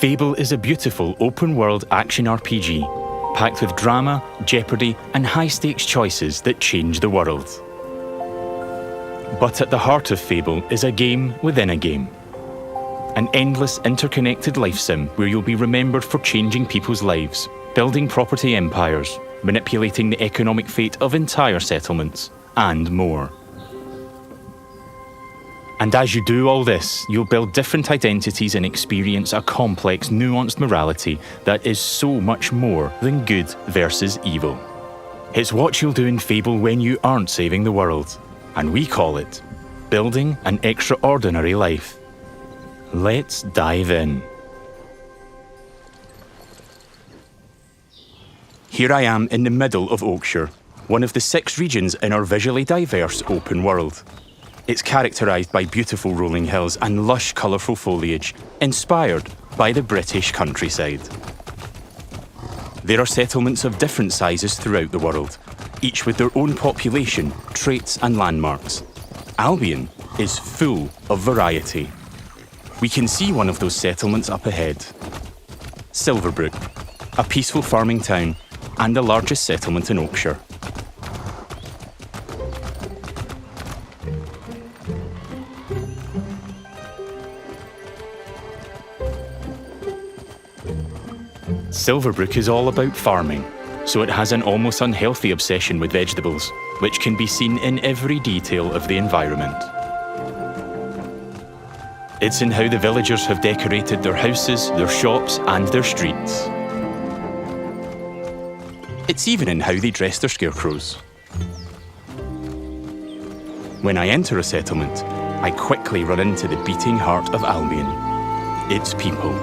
Fable is a beautiful open-world action RPG, packed with drama, jeopardy, and high-stakes choices that change the world. But at the heart of Fable is a game within a game. An endless, interconnected life sim where you'll be remembered for changing people's lives, building property empires, manipulating the economic fate of entire settlements, and more. And as you do all this, you'll build different identities and experience a complex, nuanced morality that is so much more than good versus evil. It's what you'll do in Fable when you aren't saving the world, and we call it building an extraordinary life. Let's dive in. Here I am in the middle of Oakshire, one of the 6 regions in our visually diverse open world. It's characterised by beautiful rolling hills and lush, colourful foliage, inspired by the British countryside. There are settlements of different sizes throughout the world, each with their own population, traits and landmarks. Albion is full of variety. We can see one of those settlements up ahead. Silverbrook, a peaceful farming town and the largest settlement in Oakshire. Silverbrook is all about farming, so it has an almost unhealthy obsession with vegetables, which can be seen in every detail of the environment. It's in how the villagers have decorated their houses, their shops, and their streets. It's even in how they dress their scarecrows. When I enter a settlement, I quickly run into the beating heart of Albion. Its people.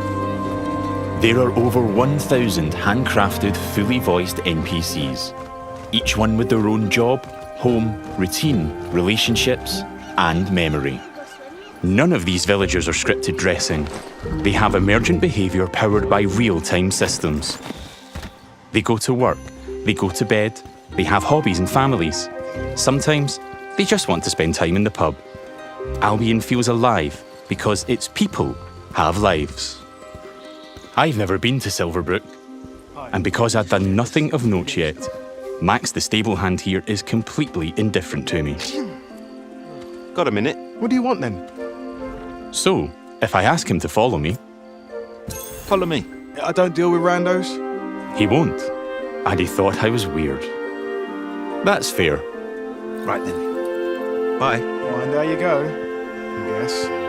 There are over 1,000 handcrafted, fully voiced NPCs, each one with their own job, home, routine, relationships, and memory. None of these villagers are scripted dressing. They have emergent behaviour powered by real-time systems. They go to work, they go to bed, they have hobbies and families. Sometimes, they just want to spend time in the pub. Albion feels alive because its people have lives. I've never been to Silverbrook, and because I've done nothing of note yet, Max the stable hand here is completely indifferent to me. Got a minute? What do you want then? So, if I ask him to follow me... Follow me. I don't deal with randos. He won't, and he thought I was weird. That's fair. Right then. Bye. Well, and there you go, I guess.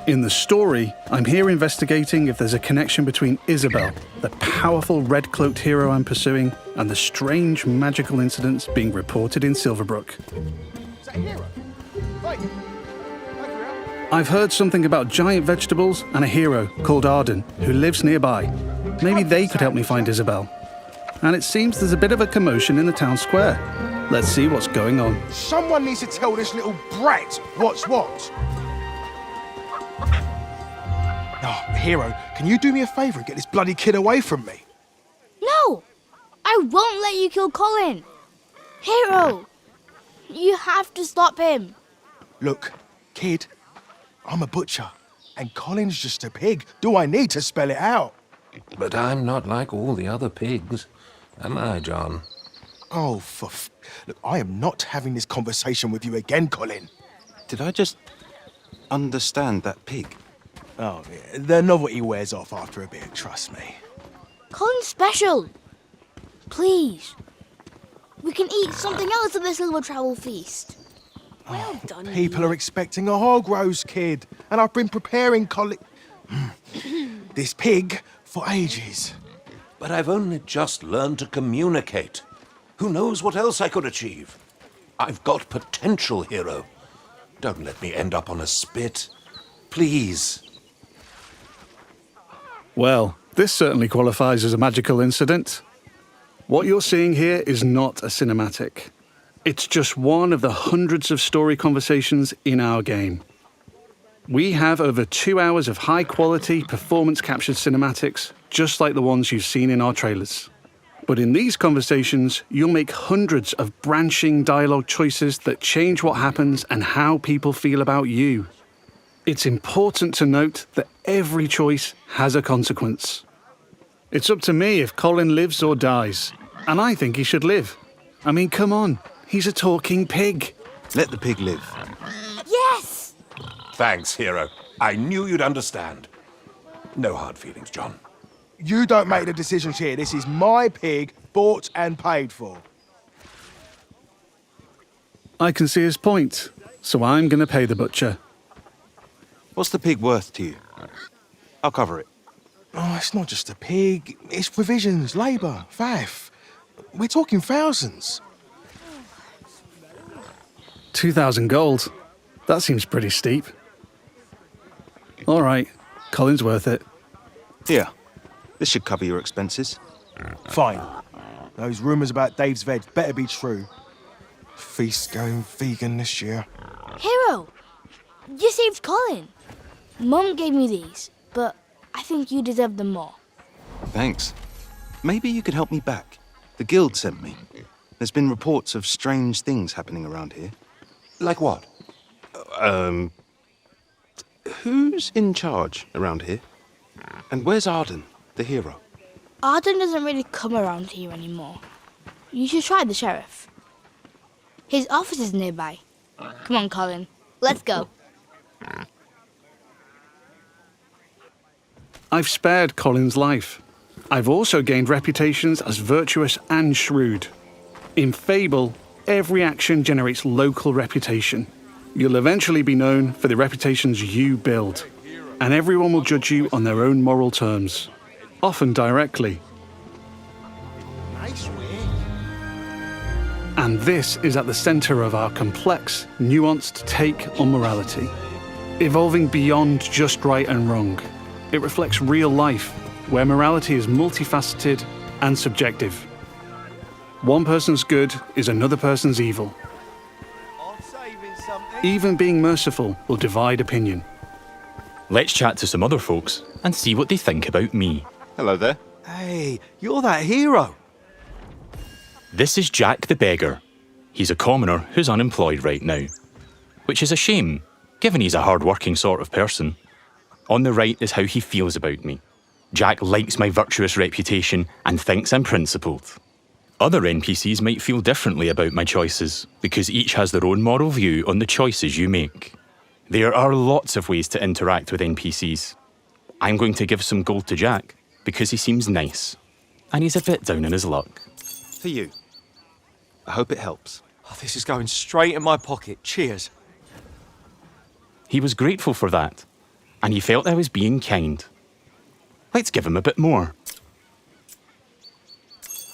In the story, I'm here investigating if there's a connection between Isabel, the powerful red-cloaked hero I'm pursuing, and the strange magical incidents being reported in Silverbrook. Is that a hero? Right. I've heard something about giant vegetables and a hero called Arden, who lives nearby. Maybe they could help me find Isabel. And it seems there's a bit of a commotion in the town square. Let's see what's going on. Someone needs to tell this little brat what's what. Oh, hero, can you do me a favour and get this bloody kid away from me? No! I won't let you kill Colin! Hero! You have to stop him! Look, kid, I'm a butcher, and Colin's just a pig. Do I need to spell it out? But I'm not like all the other pigs, am I, John? Oh, Look, I am not having this conversation with you again, Colin. Did I just understand that pig? Oh, yeah, the novelty wears off after a bit, trust me. Colin's special! Please. We can eat something else at this little travel feast. Well done. People are expecting a hog roast, kid, and I've been preparing this pig for ages. But I've only just learned to communicate. Who knows what else I could achieve? I've got potential, hero. Don't let me end up on a spit. Please. Well, this certainly qualifies as a magical incident. What you're seeing here is not a cinematic. It's just one of the hundreds of story conversations in our game. We have over 2 hours of high-quality, performance-captured cinematics, just like the ones you've seen in our trailers. But in these conversations, you'll make hundreds of branching dialogue choices that change what happens and how people feel about you. It's important to note that every choice has a consequence. It's up to me if Colin lives or dies, and I think he should live. I mean, come on, he's a talking pig. Let the pig live. Yes! Thanks, hero. I knew you'd understand. No hard feelings, John. You don't make the decisions here. This is my pig, bought and paid for. I can see his point, so I'm going to pay the butcher. What's the pig worth to you? I'll cover it. Oh, it's not just a pig. It's provisions, labour, faff. We're talking thousands. 2,000 gold. That seems pretty steep. All right, Colin's worth it. Here. This should cover your expenses. Fine. Those rumours about Dave's veg better be true. Feast going vegan this year. Hero, you saved Colin. Mum gave me these, but I think you deserve them more. Thanks. Maybe you could help me back. The guild sent me. There's been reports of strange things happening around here. Like what? Who's in charge around here? And where's Arden, the hero? Arden doesn't really come around here anymore. You should try the sheriff. His office is nearby. Come on, Colin. Let's go. I've spared Colin's life. I've also gained reputations as virtuous and shrewd. In Fable, every action generates local reputation. You'll eventually be known for the reputations you build, and everyone will judge you on their own moral terms, often directly. And this is at the centre of our complex, nuanced take on morality, evolving beyond just right and wrong. It reflects real life, where morality is multifaceted and subjective. One person's good is another person's evil. Even being merciful will divide opinion. Let's chat to some other folks and see what they think about me. Hello there. Hey, you're that hero. This is Jack the Beggar. He's a commoner who's unemployed right now, which is a shame, given he's a hard-working sort of person. On the right is how he feels about me. Jack likes my virtuous reputation and thinks I'm principled. Other NPCs might feel differently about my choices, because each has their own moral view on the choices you make. There are lots of ways to interact with NPCs. I'm going to give some gold to Jack, because he seems nice, and he's a bit down on his luck. For you. I hope it helps. Oh, this is going straight in my pocket. Cheers. He was grateful for that, and he felt I was being kind. Let's give him a bit more.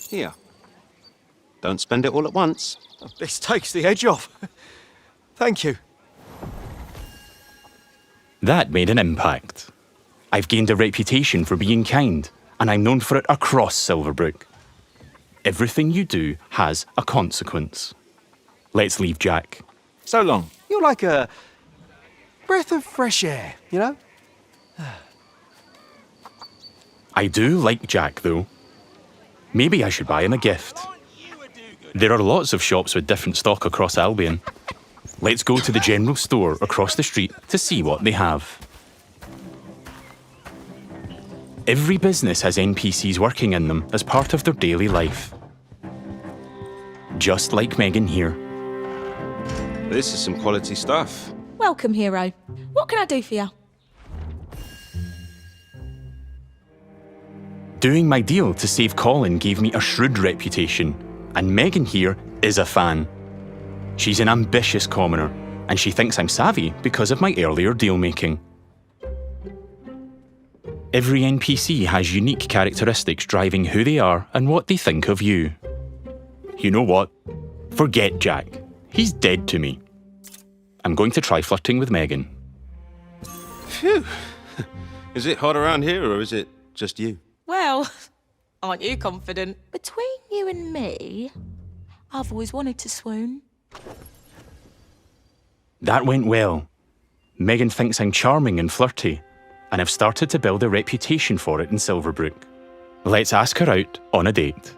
Here. Don't spend it all at once. This takes the edge off. Thank you. That made an impact. I've gained a reputation for being kind, and I'm known for it across Silverbrook. Everything you do has a consequence. Let's leave Jack. So long. You're like a breath of fresh air, you know? I do like Jack, though. Maybe I should buy him a gift. There are lots of shops with different stock across Albion. Let's go to the general store across the street to see what they have. Every business has NPCs working in them as part of their daily life. Just like Megan here. This is some quality stuff. Welcome, hero. What can I do for you? Doing my deal to save Colin gave me a shrewd reputation, and Megan here is a fan. She's an ambitious commoner, and she thinks I'm savvy because of my earlier deal-making. Every NPC has unique characteristics driving who they are and what they think of you. You know what? Forget Jack. He's dead to me. I'm going to try flirting with Megan. Phew. Is it hot around here, or is it just you? Well, aren't you confident? Between you and me, I've always wanted to swoon. That went well. Megan thinks I'm charming and flirty, and I've started to build a reputation for it in Silverbrook. Let's ask her out on a date.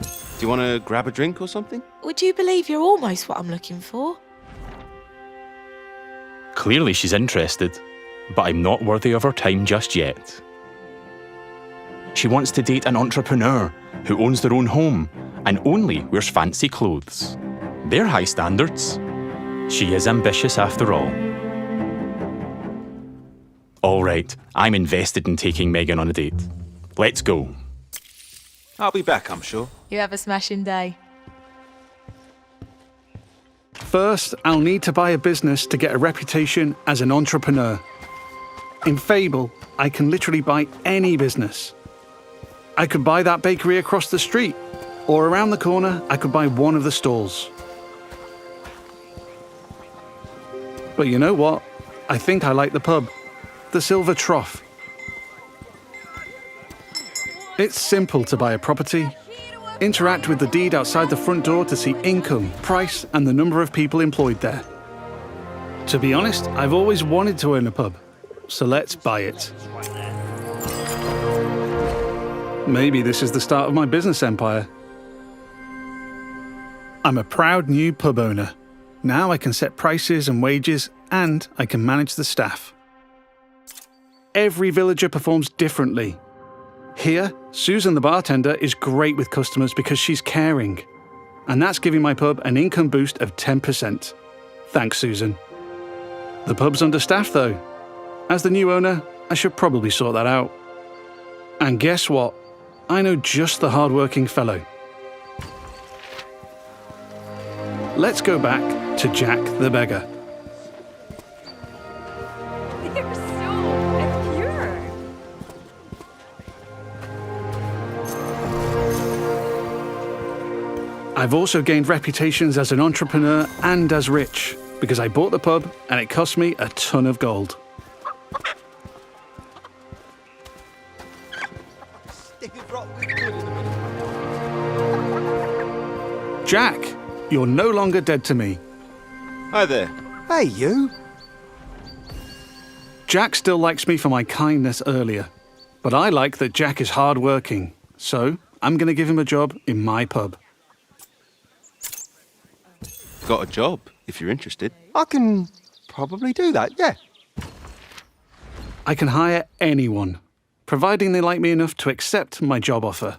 Do you want to grab a drink or something? Would you believe you're almost what I'm looking for? Clearly she's interested, but I'm not worthy of her time just yet. She wants to date an entrepreneur who owns their own home and only wears fancy clothes. They're high standards. She is ambitious after all. All right, I'm invested in taking Megan on a date. Let's go. I'll be back, I'm sure. You have a smashing day. First, I'll need to buy a business to get a reputation as an entrepreneur. In Fable, I can literally buy any business. I could buy that bakery across the street, or around the corner, I could buy one of the stalls. But you know what? I think I like the pub, the Silver Trough. It's simple to buy a property. Interact with the deed outside the front door to see income, price, and the number of people employed there. To be honest, I've always wanted to own a pub, so let's buy it. Maybe this is the start of my business empire. I'm a proud new pub owner. Now I can set prices and wages, and I can manage the staff. Every villager performs differently. Here, Susan the bartender is great with customers because she's caring. And that's giving my pub an income boost of 10%. Thanks, Susan. The pub's understaffed though. As the new owner, I should probably sort that out. And guess what? I know just the hard-working fellow. Let's go back to Jack the beggar. They're so pure. I've also gained reputations as an entrepreneur and as rich, because I bought the pub and it cost me a ton of gold. Jack, you're no longer dead to me. Hi there. Hey, you. Jack still likes me for my kindness earlier, but I like that Jack is hard-working, so I'm going to give him a job in my pub. Got a job, if you're interested. I can probably do that, yeah. I can hire anyone, providing they like me enough to accept my job offer.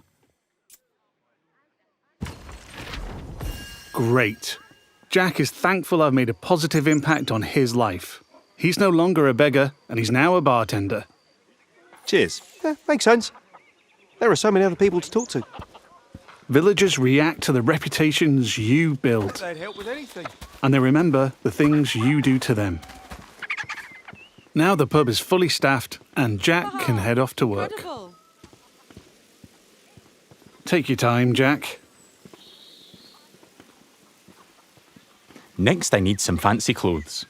Great. Jack is thankful I've made a positive impact on his life. He's no longer a beggar, and he's now a bartender. Cheers. Yeah, makes sense. There are so many other people to talk to. Villagers react to the reputations you build, They'd help with anything. and they remember the things you do to them. Now the pub is fully staffed, and Jack can head off to work. Incredible. Take your time, Jack. Next, I need some fancy clothes.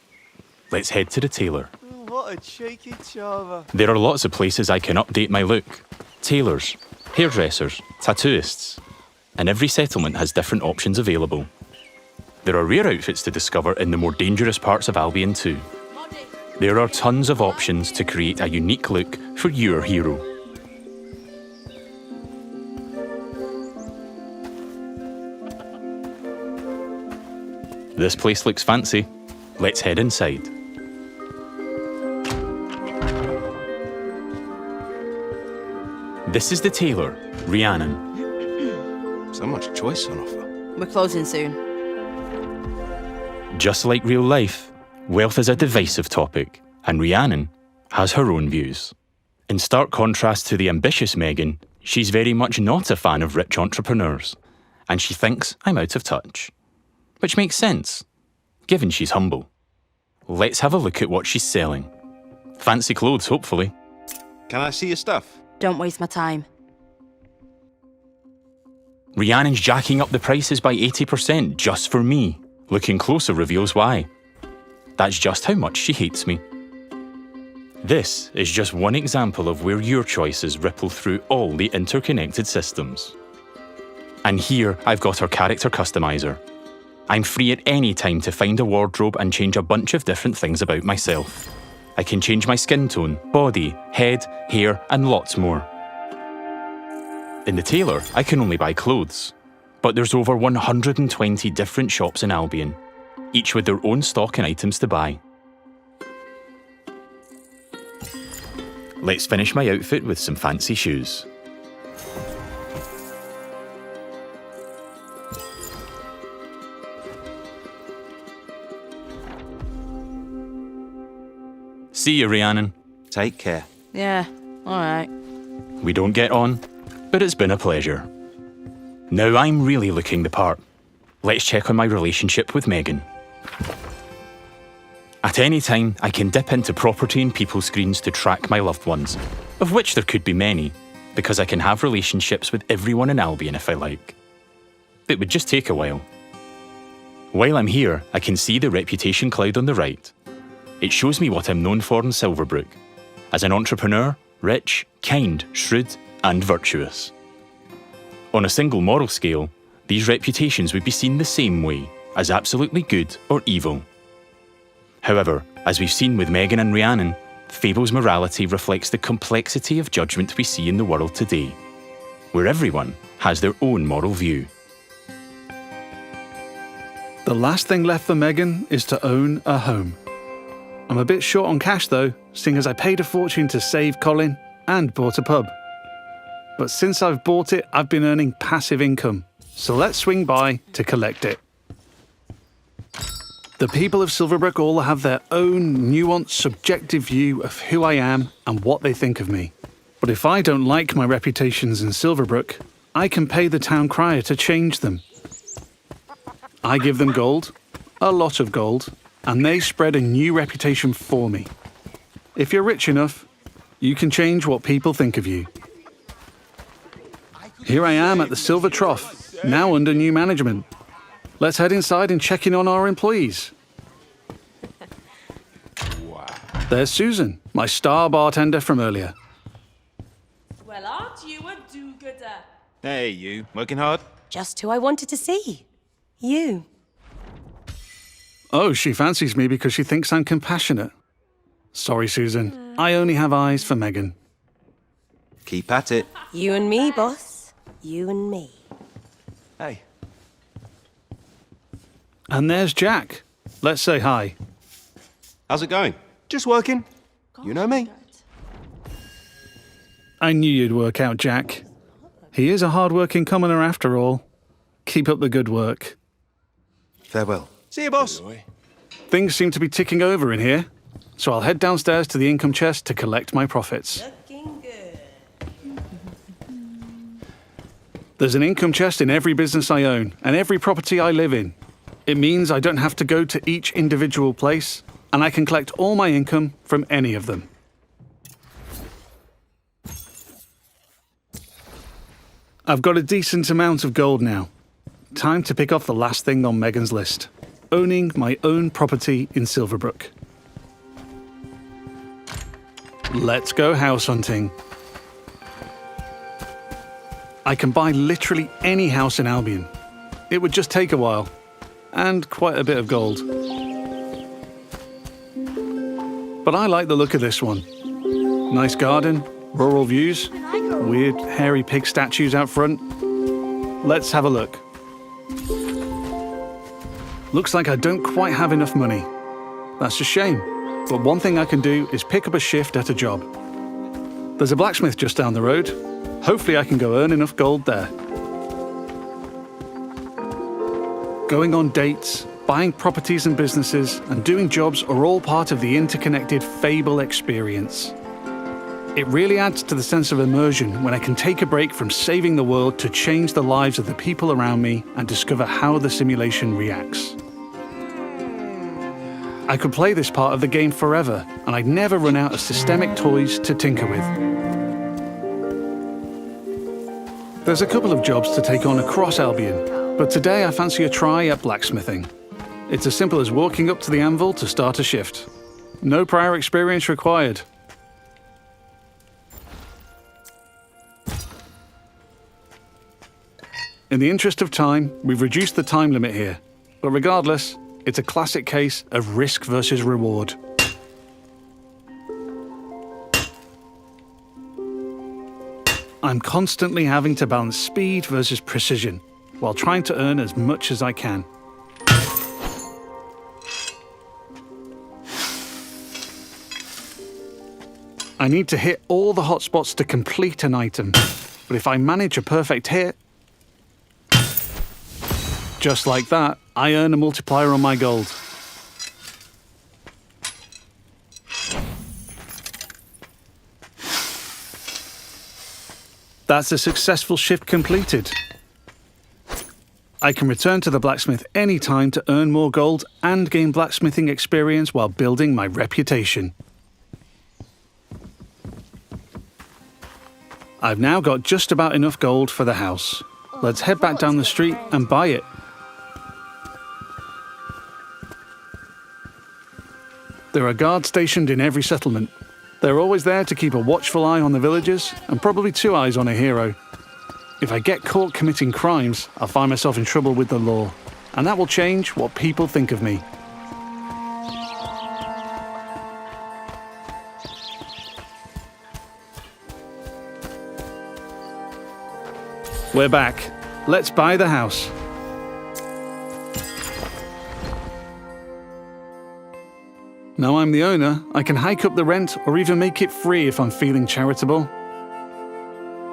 Let's head to the tailor. What a cheeky charmer. There are lots of places I can update my look. Tailors, hairdressers, tattooists. And every settlement has different options available. There are rare outfits to discover in the more dangerous parts of Albion too. There are tons of options to create a unique look for your hero. This place looks fancy. Let's head inside. This is the tailor, Rhiannon. So much choice on offer. We're closing soon. Just like real life, wealth is a divisive topic, and Rhiannon has her own views. In stark contrast to the ambitious Megan, she's very much not a fan of rich entrepreneurs, and she thinks I'm out of touch. Which makes sense, given she's humble. Let's have a look at what she's selling. Fancy clothes, hopefully. Can I see your stuff? Don't waste my time. Rhiannon's jacking up the prices by 80% just for me. Looking closer reveals why. That's just how much she hates me. This is just one example of where your choices ripple through all the interconnected systems. And here I've got her character customizer. I'm free at any time to find a wardrobe and change a bunch of different things about myself. I can change my skin tone, body, head, hair, and lots more. In the tailor, I can only buy clothes, But there's over 120 different shops in Albion, each with their own stock and items to buy. Let's finish my outfit with some fancy shoes. See you, Rhiannon. Take care. Yeah, alright. We don't get on, but it's been a pleasure. Now I'm really looking the part. Let's check on my relationship with Megan. At any time, I can dip into property and people screens to track my loved ones, of which there could be many, because I can have relationships with everyone in Albion if I like. It would just take a while. While I'm here, I can see the reputation cloud on the right. It shows me what I'm known for in Silverbrook, as an entrepreneur, rich, kind, shrewd, and virtuous. On a single moral scale, these reputations would be seen the same way, as absolutely good or evil. However, as we've seen with Megan and Rhiannon, Fable's morality reflects the complexity of judgment we see in the world today, where everyone has their own moral view. The last thing left for Megan is to own a home. I'm a bit short on cash though, seeing as I paid a fortune to save Colin and bought a pub. But since I've bought it, I've been earning passive income, so let's swing by to collect it. The people of Silverbrook all have their own nuanced, subjective view of who I am and what they think of me. But if I don't like my reputations in Silverbrook, I can pay the town crier to change them. I give them gold, a lot of gold, and they spread a new reputation for me. If you're rich enough, you can change what people think of you. Here I am at the Silver Trough, now under new management. Let's head inside and check in on our employees. There's Susan, my star bartender from earlier. Well, aren't you a do-gooder? Hey, you. Working hard? Just who I wanted to see. You. Oh, she fancies me because she thinks I'm compassionate. Sorry, Susan. I only have eyes for Megan. Keep at it. You and me, boss. You and me. Hey. And there's Jack. Let's say hi. How's it going? Just working. You know me. I knew you'd work out, Jack. He is a hard-working commoner after all. Keep up the good work. Farewell. See you, boss. Things seem to be ticking over in here, so I'll head downstairs to the income chest to collect my profits. Looking good. There's an income chest in every business I own and every property I live in. It means I don't have to go to each individual place, and I can collect all my income from any of them. I've got a decent amount of gold now. Time to pick off the last thing on Megan's list. Owning my own property in Silverbrook. Let's go house hunting. I can buy literally any house in Albion. It would just take a while, and quite a bit of gold. But I like the look of this one. Nice garden, rural views, weird hairy pig statues out front. Let's have a look. Looks like I don't quite have enough money. That's a shame, but one thing I can do is pick up a shift at a job. There's a blacksmith just down the road. Hopefully I can go earn enough gold there. Going on dates, buying properties and businesses, and doing jobs are all part of the interconnected Fable experience. It really adds to the sense of immersion when I can take a break from saving the world to change the lives of the people around me and discover how the simulation reacts. I could play this part of the game forever, and I'd never run out of systemic toys to tinker with. There's a couple of jobs to take on across Albion, but today I fancy a try at blacksmithing. It's as simple as walking up to the anvil to start a shift. No prior experience required. In the interest of time, we've reduced the time limit here, but regardless, it's a classic case of risk versus reward. I'm constantly having to balance speed versus precision, while trying to earn as much as I can. I need to hit all the hotspots to complete an item, but if I manage a perfect hit, just like that, I earn a multiplier on my gold. That's a successful shift completed. I can return to the blacksmith anytime to earn more gold and gain blacksmithing experience while building my reputation. I've now got just about enough gold for the house. Let's head back down the street and buy it. There are guards stationed in every settlement. They're always there to keep a watchful eye on the villagers, and probably 2 eyes on a hero. If I get caught committing crimes, I'll find myself in trouble with the law, and that will change what people think of me. We're back. Let's buy the house. Now I'm the owner, I can hike up the rent or even make it free if I'm feeling charitable.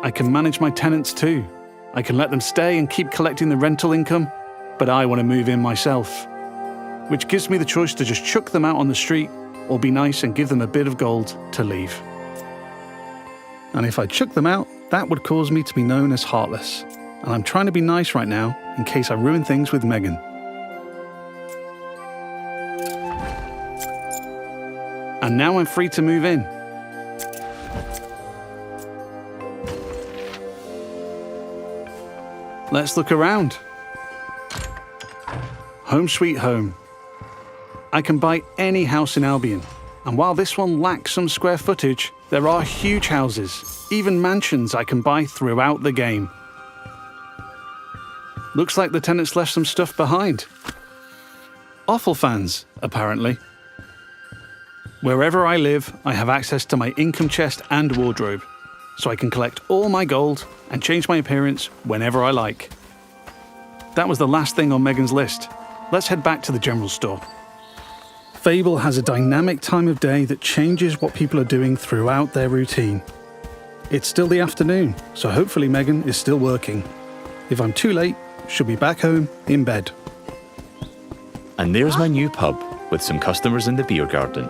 I can manage my tenants too. I can let them stay and keep collecting the rental income, but I want to move in myself, which gives me the choice to just chuck them out on the street or be nice and give them a bit of gold to leave. And if I chuck them out, that would cause me to be known as heartless. And I'm trying to be nice right now in case I ruin things with Megan. And now I'm free to move in. Let's look around. Home sweet home. I can buy any house in Albion. And while this one lacks some square footage, there are huge houses, even mansions I can buy throughout the game. Looks like the tenants left some stuff behind. Offal fans, apparently. Wherever I live, I have access to my income chest and wardrobe, so I can collect all my gold and change my appearance whenever I like. That was the last thing on Megan's list. Let's head back to the general store. Fable has a dynamic time of day that changes what people are doing throughout their routine. It's still the afternoon, so hopefully Megan is still working. If I'm too late, she'll be back home in bed. And there's my new pub with some customers in the beer garden.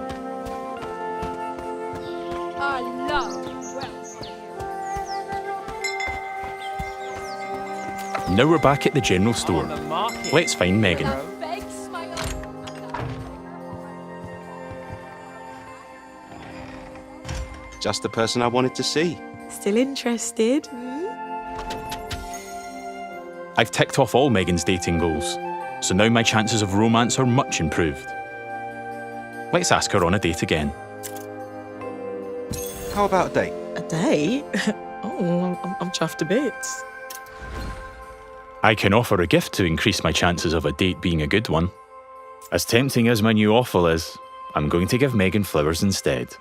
Now we're back at the general store. Let's find Megan. Just the person I wanted to see. Still interested? I've ticked off all Megan's dating goals, so now my chances of romance are much improved. Let's ask her on a date again. How about a date? A date? Oh, I'm chuffed to bits. I can offer a gift to increase my chances of a date being a good one. As tempting as my new offal is, I'm going to give Megan flowers instead.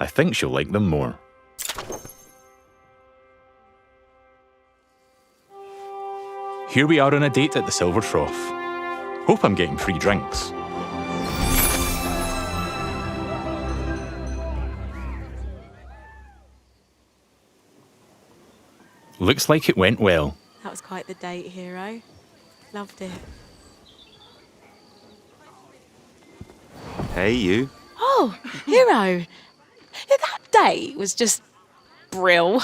I think she'll like them more. Here we are on a date at the Silver Trough. Hope I'm getting free drinks. Looks like it went well. That was quite the date, hero. Loved it. Hey, you. Oh, hero. Yeah, that date was just brill.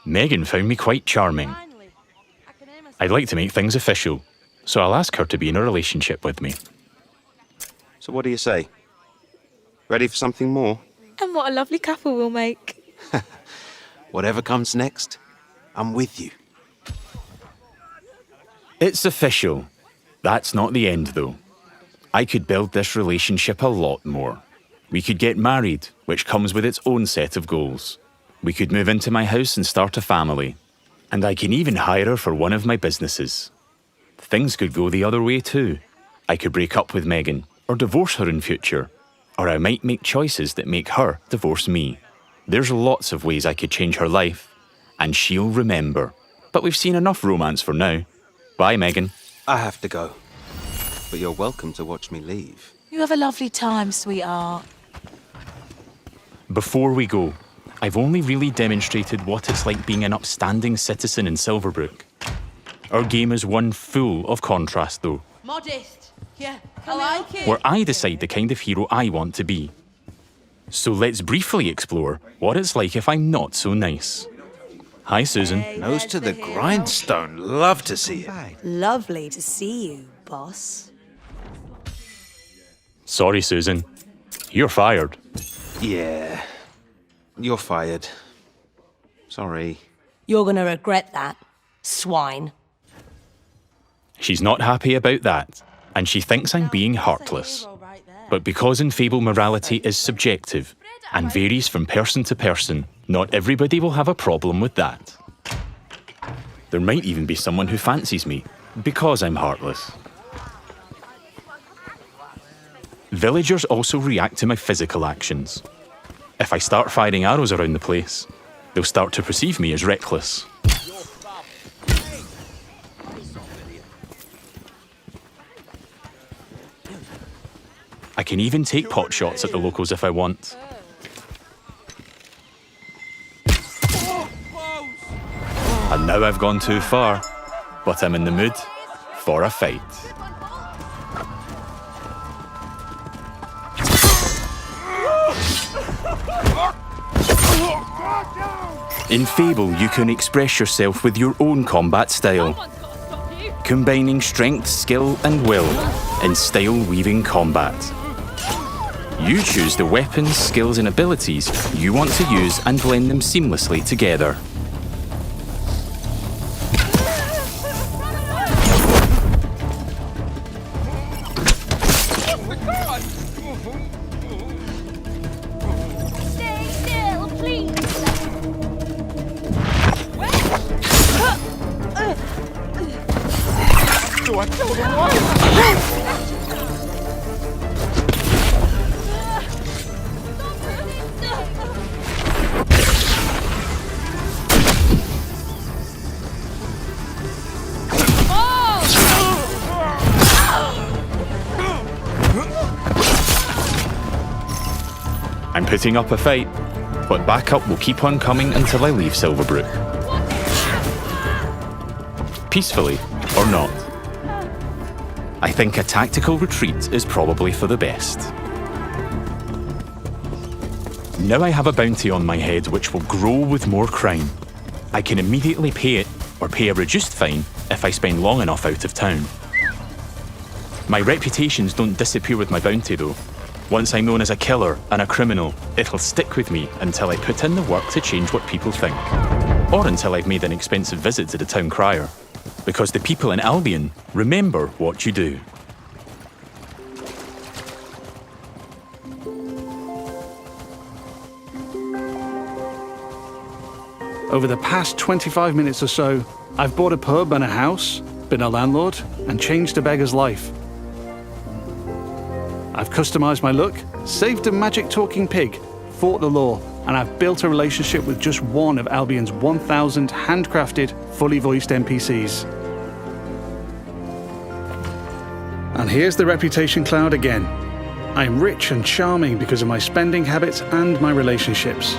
Megan found me quite charming. I'd like to make things official, so I'll ask her to be in a relationship with me. So what do you say? Ready for something more? And what a lovely couple we'll make. Whatever comes next, I'm with you. It's official. That's not the end, though. I could build this relationship a lot more. We could get married, which comes with its own set of goals. We could move into my house and start a family. And I can even hire her for one of my businesses. Things could go the other way too. I could break up with Megan, or divorce her in future. Or I might make choices that make her divorce me. There's lots of ways I could change her life, and she'll remember. But we've seen enough romance for now. Bye, Megan. I have to go. But you're welcome to watch me leave. You have a lovely time, sweetheart. Before we go, I've only really demonstrated what it's like being an upstanding citizen in Silverbrook. Our game is one full of contrast, though, Modest. Yeah, I like it. where I decide the kind of hero I want to be. So let's briefly explore what it's like if I'm not so nice. Hi, Susan. Nose to the grindstone. Love to see it. Lovely to see you, boss. Sorry, Susan. You're fired. Yeah. You're fired. Sorry. You're gonna regret that, swine. She's not happy about that, and she thinks I'm being heartless. But because in Fable morality is subjective and varies from person to person, not everybody will have a problem with that. There might even be someone who fancies me because I'm heartless. Villagers also react to my physical actions. If I start firing arrows around the place, they'll start to perceive me as reckless. I can even take pot shots at the locals if I want. And now I've gone too far, but I'm in the mood for a fight. In Fable, you can express yourself with your own combat style, combining strength, skill, and will in style-weaving combat. You choose the weapons, skills, and abilities you want to use and blend them seamlessly together. Stay still, please. Do I kill them all? I'm putting up a fight, but backup will keep on coming until I leave Silverbrook. Peacefully or not. I think a tactical retreat is probably for the best. Now I have a bounty on my head which will grow with more crime. I can immediately pay it or pay a reduced fine if I spend long enough out of town. My reputations don't disappear with my bounty though. Once I'm known as a killer and a criminal, it'll stick with me until I put in the work to change what people think. Or until I've made an expensive visit to the town crier. Because the people in Albion remember what you do. Over the past 25 minutes or so, I've bought a pub and a house, been a landlord, and changed a beggar's life. I've customized my look, saved a magic talking pig, fought the law, and I've built a relationship with just one of Albion's 1,000 handcrafted, fully voiced NPCs. And here's the reputation cloud again. I'm rich and charming because of my spending habits and my relationships.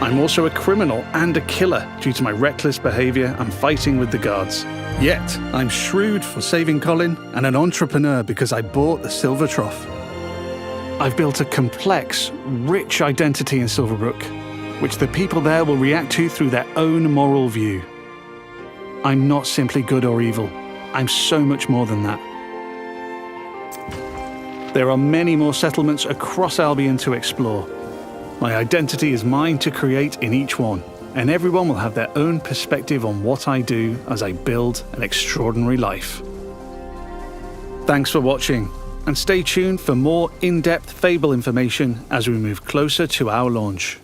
I'm also a criminal and a killer due to my reckless behavior and fighting with the guards. Yet, I'm shrewd for saving Colin and an entrepreneur because I bought the Silver Trough. I've built a complex, rich identity in Silverbrook, which the people there will react to through their own moral view. I'm not simply good or evil. I'm so much more than that. There are many more settlements across Albion to explore. My identity is mine to create in each one, and everyone will have their own perspective on what I do as I build an extraordinary life. Thanks for watching, and stay tuned for more in-depth Fable information as we move closer to our launch.